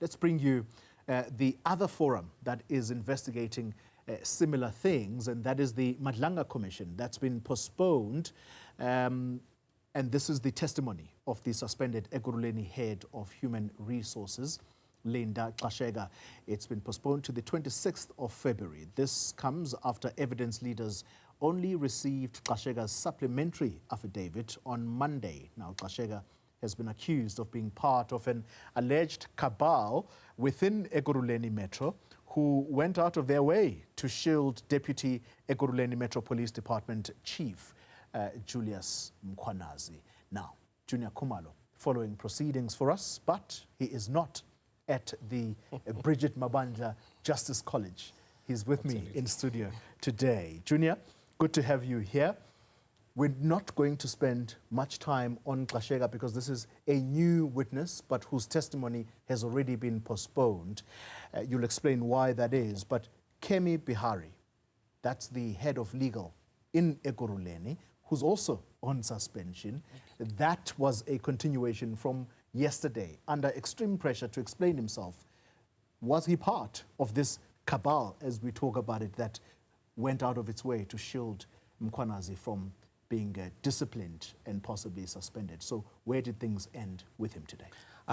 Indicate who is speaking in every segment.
Speaker 1: let's bring you the other forum that is investigating similar things, and that is the Madlanga Commission. That's been postponed, and this is the testimony of the suspended Ekurhuleni head of human resources, Linda Gxasheka. It's been postponed to the 26th of February. This comes after evidence leaders only received Gxasheka's supplementary affidavit on Monday. Now, Gxasheka has been accused of being part of an alleged cabal within Ekurhuleni Metro, who went out of their way to shield Deputy Ekurhuleni Metro Police Department Chief Julius Mkhwanazi. Now, Juniour Khumalo following proceedings for us, but he is not at the Bridget Mabandla Justice College. He's with me in studio today. Juniour, good to have you here. We're not going to spend much time on Gxasheka because this is a new witness, but whose testimony has already been postponed. You'll explain why that is. But Kemi Bihari, that's the head of legal in Ekurhuleni, who's also on suspension. That was a continuation from yesterday, under extreme pressure to explain himself. Was he part of this cabal, as we talk about it, that went out of its way to shield Mkhwanazi from being disciplined and possibly suspended? So where did things end with him today?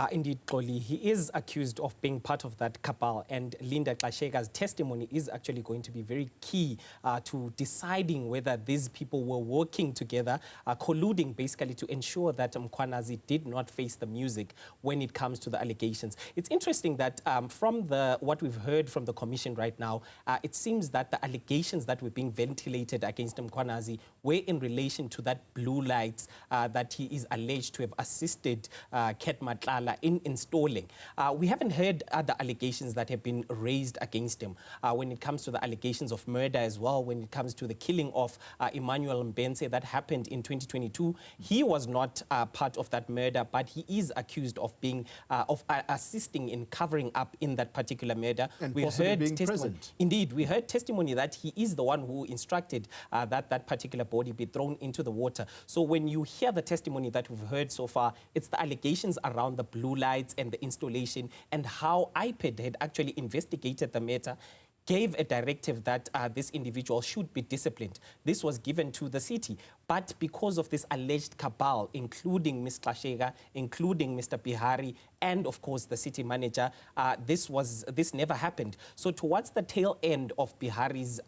Speaker 2: Indeed, Xoli, he is accused of being part of that cabal, and Linda Gxasheka's testimony is actually going to be very key to deciding whether these people were working together, colluding basically to ensure that Mkhwanazi did not face the music when it comes to the allegations. It's interesting that from what we've heard from the commission right now, it seems that the allegations that were being ventilated against Mkhwanazi were in relation to that blue lights that he is alleged to have assisted Ket Matlala in installing. We haven't heard other allegations that have been raised against him when it comes to the allegations of murder as well, when it comes to the killing of Emmanuel Mbense that happened in 2022. He was not part of that murder, but he is accused of being assisting in covering up in that particular murder.
Speaker 1: And
Speaker 2: we
Speaker 1: possibly
Speaker 2: heard
Speaker 1: being
Speaker 2: testimony.
Speaker 1: present.
Speaker 2: Indeed, we heard testimony that he is the one who instructed that particular body be thrown into the water. So when you hear the testimony that we've heard so far, it's the allegations around the blue lights and the installation, and how IPED had actually investigated the matter, gave a directive that this individual should be disciplined. This was given to the city, but because of this alleged cabal, including Ms. Gxasheka, including Mr. Bihari, and of course the city manager, this never happened. So towards the tail end of Bihari's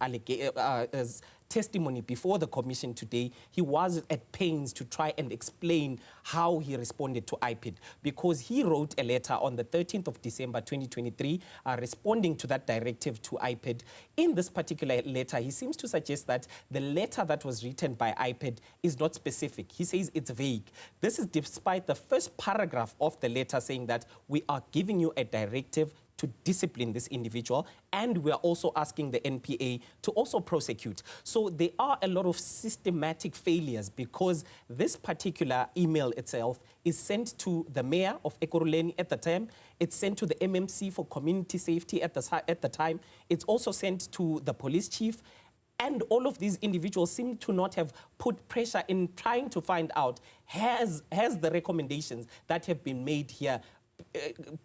Speaker 2: testimony before the commission today, he was at pains to try and explain how he responded to IPED, because he wrote a letter on the 13th of December 2023 responding to that directive to IPED. In this particular letter, he seems to suggest that the letter that was written by IPED is not specific. He says it's vague. This is despite the first paragraph of the letter saying that we are giving you a directive to discipline this individual, and we are also asking the NPA to also prosecute. So there are a lot of systematic failures, because this particular email itself is sent to the mayor of Ekurhuleni at the time. It's sent to the MMC for community safety at the time. It's also sent to the police chief. And all of these individuals seem to not have put pressure in trying to find out, has the recommendations that have been made here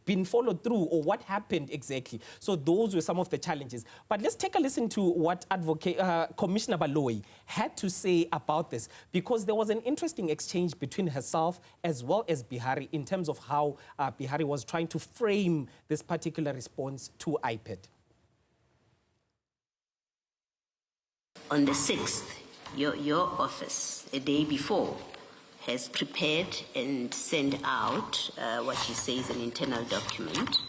Speaker 2: been followed through, or what happened exactly? So those were some of the challenges. But let's take a listen to what Commissioner Baloyi had to say about this, because there was an interesting exchange between herself as well as Bihari in terms of how Bihari was trying to frame this particular response to IPED.
Speaker 3: On the 6th, your office, a day before, has prepared and sent out what you say is an internal document,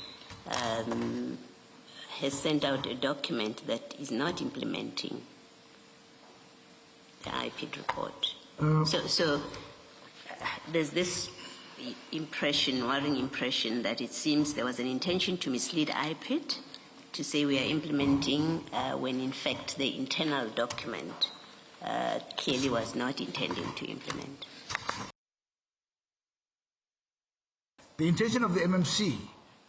Speaker 3: has sent out a document that is not implementing the IPED report. So there's this impression, worrying impression, that it seems there was an intention to mislead IPED to say we are implementing when in fact the internal document clearly was not intending to implement.
Speaker 4: The intention of the MMC,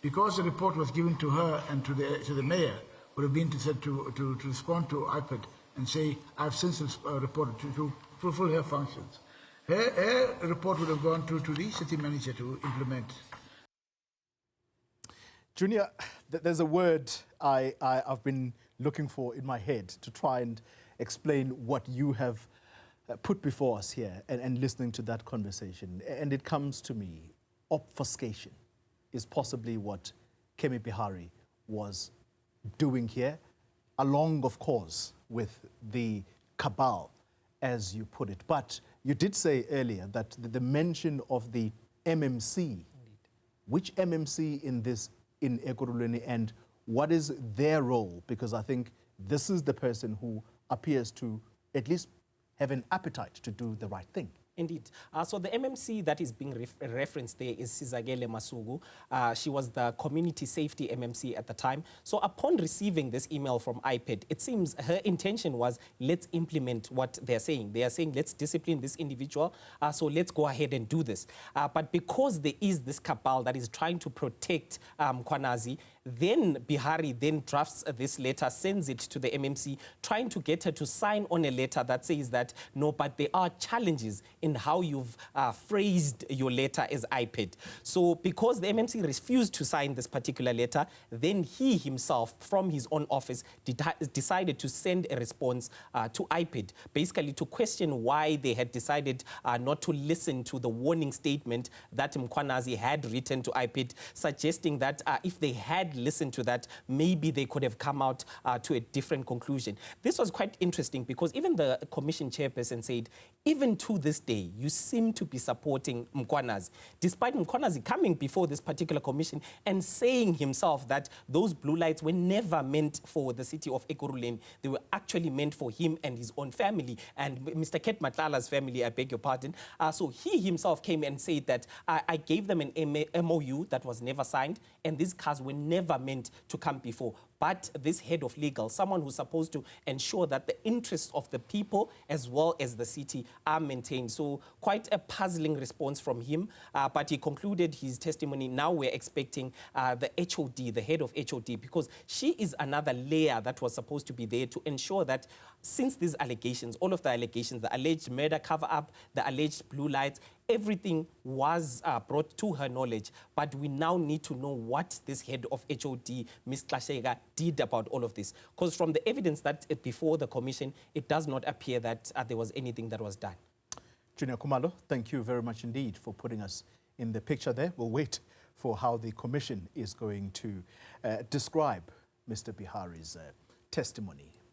Speaker 4: because the report was given to her and to the mayor, would have been to respond to IPED and say, I've since reported to fulfill her functions. Her report would have gone to the city manager to implement.
Speaker 1: Junior, there's a word I've been looking for in my head to try and explain what you have put before us here and listening to that conversation. And it comes to me, obfuscation is possibly what Kemi Bihari was doing here, along, of course, with the cabal, as you put it. But you did say earlier that the mention of the MMC, indeed. Which MMC in Ekurhuleni, and what is their role? Because I think this is the person who appears to at least have an appetite to do the right thing.
Speaker 2: Indeed. So the MMC that is being referenced there is Sizakele Masuku. She was the community safety MMC at the time. So upon receiving this email from IPED, it seems her intention was, let's implement what they're saying. They are saying, let's discipline this individual, so let's go ahead and do this. But because there is this cabal that is trying to protect Mkhwanazi, then Bihari then drafts this letter, sends it to the MMC, trying to get her to sign on a letter that says that, no, but there are challenges in how you've phrased your letter as IPED. So because the MMC refused to sign this particular letter, then he himself, from his own office, decided to send a response to IPED, basically to question why they had decided not to listen to the warning statement that Mkhwanazi had written to IPED, suggesting that if they had listened to that, maybe they could have come out to a different conclusion. This was quite interesting because even the commission chairperson said, even to this day, you seem to be supporting Mkhwanazi, despite Mkhwanazi coming before this particular commission and saying himself that those blue lights were never meant for the city of Ekurhuleni. They were actually meant for him and his own family, and Mr. Ket Matlala's family, I beg your pardon. So he himself came and said that I gave them an MOU that was never signed, and these cars were never meant to come before. But this head of legal, someone who's supposed to ensure that the interests of the people as well as the city are maintained. So quite a puzzling response from him. But he concluded his testimony. Now we're expecting the HOD, the head of HOD, because she is another layer that was supposed to be there to ensure that since these allegations, all of the allegations, the alleged murder cover-up, the alleged blue lights, everything was brought to her knowledge. But we now need to know what this head of HOD, Ms. Gxasheka, did about all of this. Because from the evidence that before the commission, it does not appear that there was anything that was done.
Speaker 1: Juniour Khumalo, thank you very much indeed for putting us in the picture there. We'll wait for how the commission is going to describe Mr. Bihari's testimony.